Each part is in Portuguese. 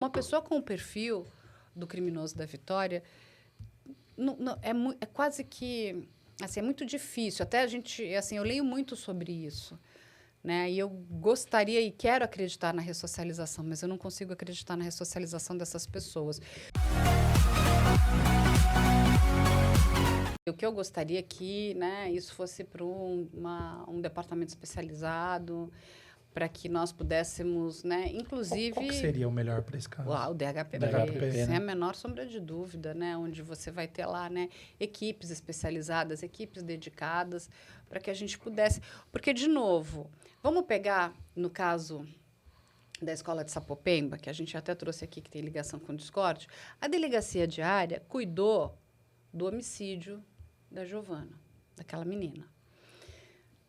Uma pessoa com o perfil do criminoso da Vitória, é quase que, assim, é muito difícil. Até a gente, assim, eu leio muito sobre isso, né? E eu gostaria e quero acreditar na ressocialização, mas eu não consigo acreditar na ressocialização dessas pessoas. O que eu gostaria é que, né, isso fosse para um departamento especializado, para que nós pudéssemos, né, inclusive... Qual que seria o melhor para esse caso? O DHPP, DHPP, sem né? a menor sombra de dúvida, né? Onde você vai ter lá, né, equipes especializadas, equipes dedicadas, para que a gente pudesse... Porque, de novo, vamos pegar, no caso da escola de Sapopemba, que a gente até trouxe aqui, que tem ligação com o Discord, a delegacia diária cuidou do homicídio da Giovana, daquela menina.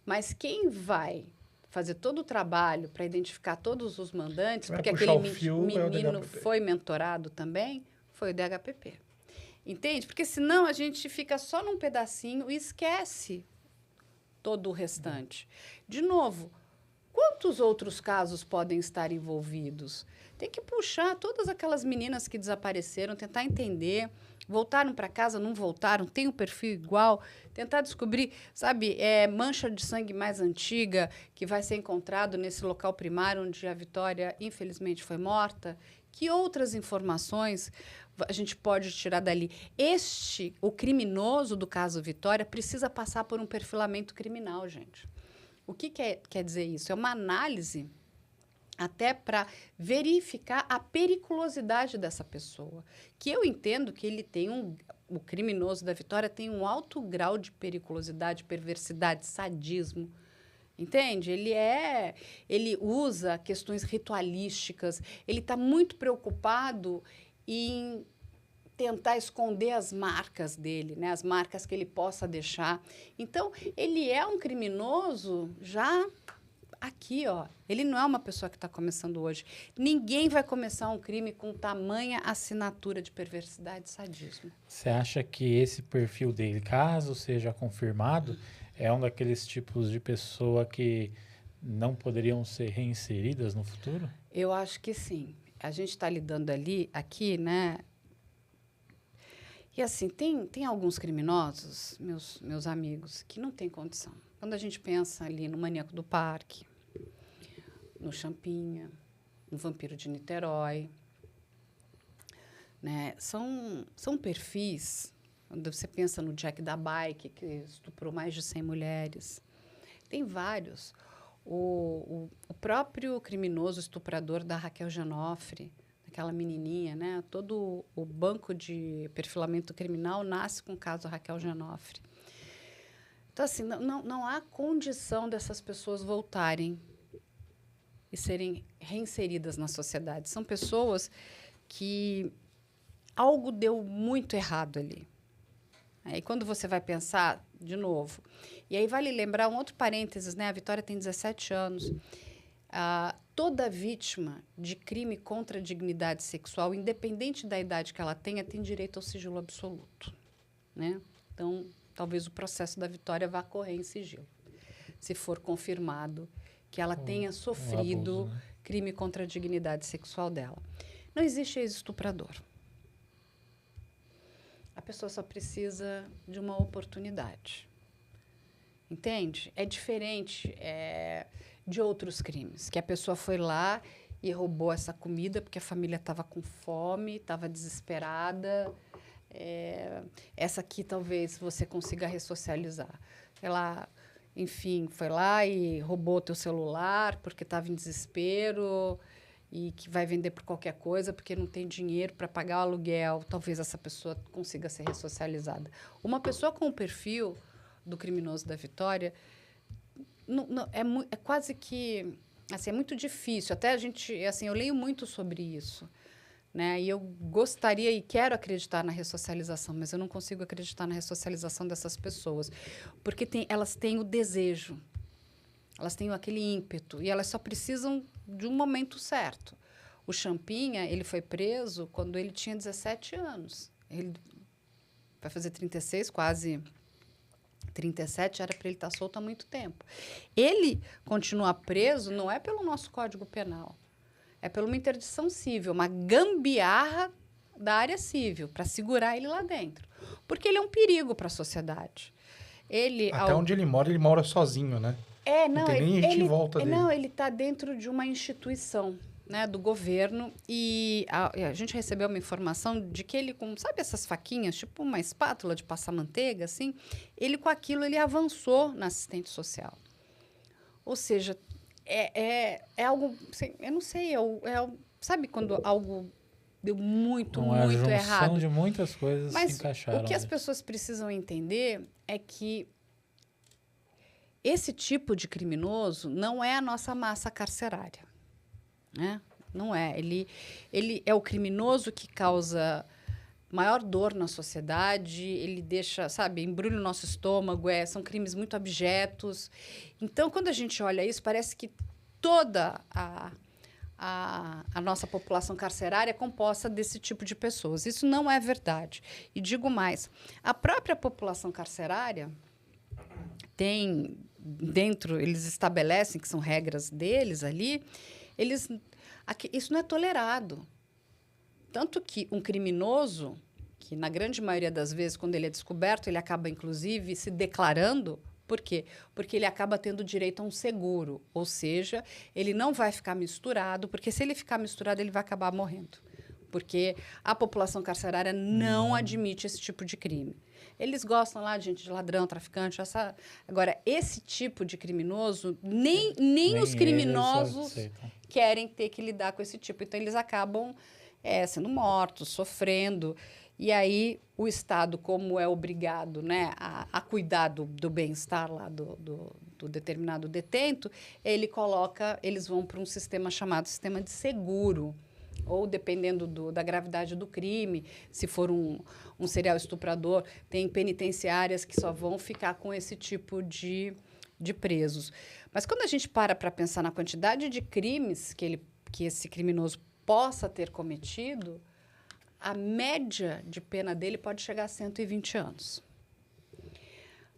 Mas quem vai fazer todo o trabalho para identificar todos os mandantes, porque aquele menino foi mentorado também, foi o DHPP. Entende? Porque senão a gente fica só num pedacinho e esquece todo o restante. De novo, quantos outros casos podem estar envolvidos? Tem que puxar todas aquelas meninas que desapareceram, tentar entender, voltaram para casa, não voltaram, tem um perfil igual, tentar descobrir, sabe, mancha de sangue mais antiga que vai ser encontrado nesse local primário onde a Vitória, infelizmente, foi morta. Que outras informações a gente pode tirar dali? O criminoso do caso Vitória precisa passar por um perfilamento criminal, gente. O que quer dizer isso? É uma análise até para verificar a periculosidade dessa pessoa. Que eu entendo que ele tem o criminoso da Vitória tem um alto grau de periculosidade, perversidade, sadismo. Entende? Ele usa questões ritualísticas, ele está muito preocupado em tentar esconder as marcas dele, né? As marcas que ele possa deixar. Então, ele é um criminoso já aqui, ó. Ele não é uma pessoa que está começando hoje. Ninguém vai começar um crime com tamanha assinatura de perversidade e sadismo. Você acha que esse perfil dele, caso seja confirmado, é um daqueles tipos de pessoa que não poderiam ser reinseridas no futuro? Eu acho que sim. A gente está lidando aqui, né? E assim, tem alguns criminosos, meus amigos, que não têm condição. Quando a gente pensa ali no Maníaco do Parque, no Champinha, no Vampiro de Niterói, né? São perfis, quando você pensa no Jack da Bike, que estuprou mais de 100 mulheres, tem vários. O próprio criminoso estuprador da Raquel Janofre, aquela menininha, né? Todo o banco de perfilamento criminal nasce com o caso Raquel Janofre. Então, assim, não há condição dessas pessoas voltarem e serem reinseridas na sociedade. São pessoas que algo deu muito errado ali. E quando você vai pensar, de novo... E aí vale lembrar um outro parênteses, né? A Vitória tem 17 anos. Toda vítima de crime contra a dignidade sexual, independente da idade que ela tenha, tem direito ao sigilo absoluto, né? Então, talvez o processo da Vitória vá correr em sigilo, se for confirmado que ela tenha sofrido abuso, né? Crime contra a dignidade sexual dela. Não existe ex-estuprador. A pessoa só precisa de uma oportunidade. Entende? É diferente de outros crimes, que a pessoa foi lá e roubou essa comida porque a família estava com fome, estava desesperada. Essa aqui talvez você consiga ressocializar. Ela, enfim, foi lá e roubou o teu celular porque estava em desespero e que vai vender por qualquer coisa porque não tem dinheiro para pagar o aluguel. Talvez essa pessoa consiga ser ressocializada. Uma pessoa com o perfil do criminoso da Vitória, é quase que, assim, é muito difícil. Até a gente, assim, eu leio muito sobre isso, né? E eu gostaria e quero acreditar na ressocialização, mas eu não consigo acreditar na ressocialização dessas pessoas, porque elas têm o desejo, elas têm aquele ímpeto e elas só precisam de um momento certo. O Champinha, ele foi preso quando ele tinha 17 anos. Ele vai fazer 36, quase 37, era para ele estar solto há muito tempo. Ele continuar preso não é pelo nosso Código Penal. é por uma interdição civil, uma gambiarra da área civil para segurar ele lá dentro. Porque ele é um perigo para a sociedade. Até onde ele mora sozinho, né? Não tem nem gente em volta dele. Não, ele está dentro de uma instituição, né, do governo, e a gente recebeu uma informação de que ele, sabe essas faquinhas, tipo uma espátula de passar manteiga, assim, ele com aquilo, ele avançou na assistente social. Ou seja, é algo, assim, eu não sei, sabe quando algo deu muito errado? De muitas coisas Mas se encaixaram. O que as pessoas precisam entender é que esse tipo de criminoso não é a nossa massa carcerária, né? Não é. Ele é o criminoso que causa maior dor na sociedade, ele deixa, sabe, embrulha o nosso estômago, são crimes muito abjetos. Então, quando a gente olha isso, parece que toda a nossa população carcerária é composta desse tipo de pessoas. Isso não é verdade. E digo mais, a própria população carcerária tem dentro, eles estabelecem que são regras deles ali, isso não é tolerado. Tanto que um criminoso, que na grande maioria das vezes, quando ele é descoberto, ele acaba, inclusive, se declarando. Por quê? Porque ele acaba tendo direito a um seguro. Ou seja, ele não vai ficar misturado, porque se ele ficar misturado, ele vai acabar morrendo. Porque a população carcerária não admite esse tipo de crime. Eles gostam lá de gente de ladrão, traficante. Agora, esse tipo de criminoso, nem os criminosos querem ter que lidar com esse tipo. Então, eles acabam sendo mortos, sofrendo. E aí, o Estado, como é obrigado, né, a cuidar do bem-estar lá do determinado detento, eles vão para um sistema chamado sistema de seguro. Ou, dependendo da gravidade do crime, se for um serial estuprador, tem penitenciárias que só vão ficar com esse tipo de presos. Mas quando a gente para pensar na quantidade de crimes que esse criminoso possa ter cometido, a média de pena dele pode chegar a 120 anos.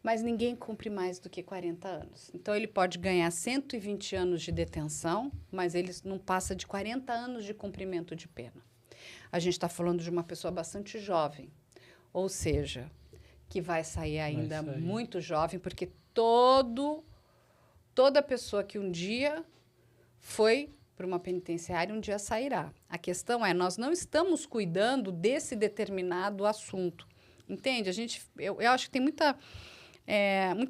Mas ninguém cumpre mais do que 40 anos. Então, ele pode ganhar 120 anos de detenção, mas ele não passa de 40 anos de cumprimento de pena. A gente está falando de uma pessoa bastante jovem, ou seja, que vai sair ainda muito jovem, porque toda pessoa que um dia foi para uma penitenciária, um dia sairá. A questão é, nós não estamos cuidando desse determinado assunto. Entende? Eu acho que tem muita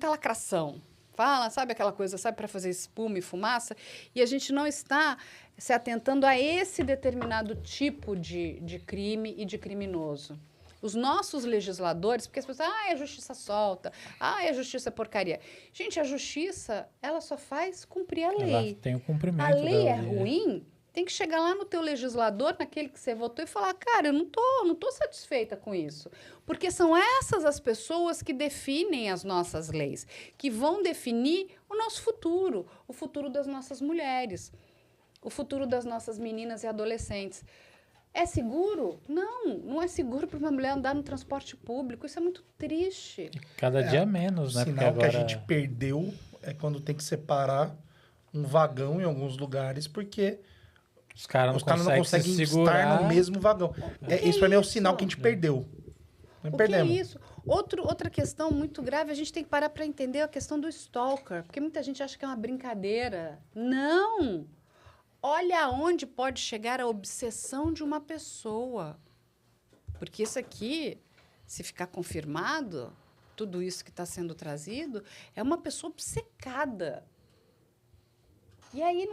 lacração. Fala, sabe aquela coisa, sabe, para fazer espuma e fumaça? E a gente não está se atentando a esse determinado tipo de crime e de criminoso. Os nossos legisladores, porque as pessoas, a justiça solta, a justiça é porcaria. Gente, a justiça, ela só faz cumprir a lei. Ela tem o cumprimento. A lei é ruim, tem que chegar lá no teu legislador, naquele que você votou, e falar, cara, eu não tô satisfeita com isso. Porque são essas as pessoas que definem as nossas leis, que vão definir o nosso futuro, o futuro das nossas mulheres, o futuro das nossas meninas e adolescentes. É seguro? Não é seguro para uma mulher andar no transporte público. Isso é muito triste. Cada dia menos, né? O sinal que a gente perdeu é quando tem que separar um vagão em alguns lugares, porque os caras não conseguem estar no mesmo vagão. Isso para mim é o sinal que a gente perdeu. Nós perdemos. Que é isso? Outra questão muito grave, a gente tem que parar para entender a questão do stalker, porque muita gente acha que é uma brincadeira. Não! Olha aonde pode chegar a obsessão de uma pessoa. Porque isso aqui, se ficar confirmado, tudo isso que está sendo trazido, é uma pessoa obcecada. E aí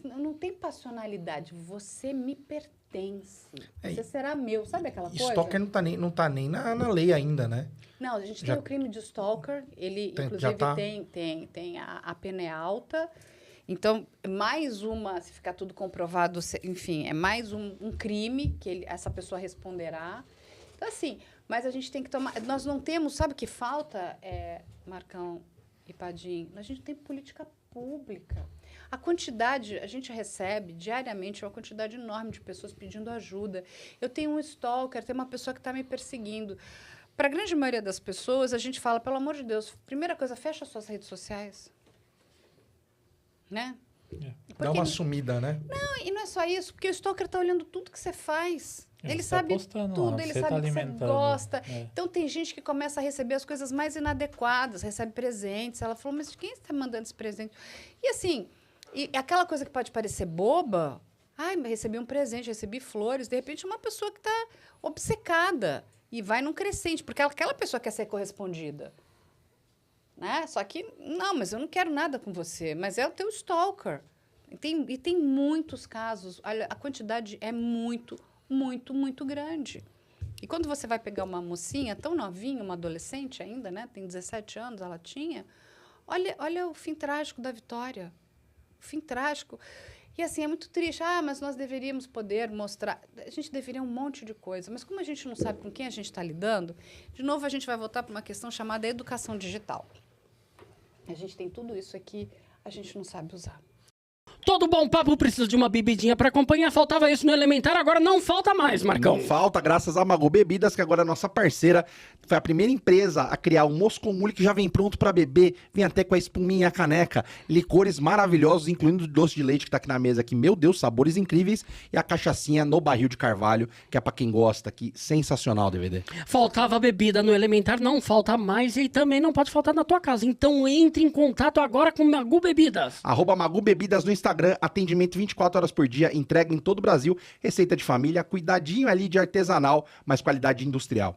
não tem passionalidade. Você me pertence. Você será meu. Sabe aquela coisa? Stalker não tá nem na lei ainda, né? Não, a gente tem o crime de stalker. Ele, inclusive, tem a pena é alta. Então, mais uma, se ficar tudo comprovado, enfim, é mais um crime que essa pessoa responderá. Então, assim, mas a gente tem que tomar... Nós não temos, sabe o que falta, Marcão e Padim? A gente não tem política pública. A quantidade, a gente recebe diariamente uma quantidade enorme de pessoas pedindo ajuda. Eu tenho um stalker, tem uma pessoa que está me perseguindo. Para a grande maioria das pessoas, a gente fala, pelo amor de Deus, primeira coisa, fecha suas redes sociais. Né? Dá uma sumida, né? E não é só isso, porque o stalker tá olhando tudo que você faz. Ele Você tá sabe postando tudo, lá, ele você sabe tá que você alimentando. gosta. É. Então tem gente que começa a receber as coisas mais inadequadas, recebe presentes. Ela falou, mas de quem você está mandando esse presente? E assim, e aquela coisa que pode parecer boba, ai, mas recebi um presente, recebi flores, de repente é uma pessoa que está obcecada e vai num crescente, porque aquela pessoa quer ser correspondida. Né? Só que, não, mas eu não quero nada com você, mas é o teu stalker. E tem muitos casos, olha, a quantidade é muito grande. E quando você vai pegar uma mocinha tão novinha, uma adolescente ainda, né? Tem 17 anos, ela tinha. Olha o fim trágico da Vitória. O fim trágico. E assim, é muito triste. Ah, mas nós deveríamos poder mostrar. A gente deveria um monte de coisa. Mas como a gente não sabe com quem a gente está lidando, de novo a gente vai voltar para uma questão chamada educação digital. A gente tem tudo isso aqui, a gente não sabe usar. Todo bom papo precisa de uma bebidinha pra acompanhar. Faltava isso no Elementar, agora não falta mais, Marcão. Não falta, graças a Magu Bebidas, que agora é nossa parceira. Foi a primeira empresa a criar um Moscomule que já vem pronto pra beber. Vem até com a espuminha e a caneca. Licores maravilhosos, incluindo o doce de leite que tá aqui na mesa. Aqui, meu Deus, sabores incríveis. E a cachaçinha no barril de carvalho, que é pra quem gosta aqui. Sensacional, DVD. Faltava bebida no Elementar, não falta mais e também não pode faltar na tua casa. Então entre em contato agora com Magu Bebidas. @Magu Bebidas no Instagram, atendimento 24 horas por dia, entrega em todo o Brasil, receita de família, cuidadinho ali de artesanal, mas qualidade industrial.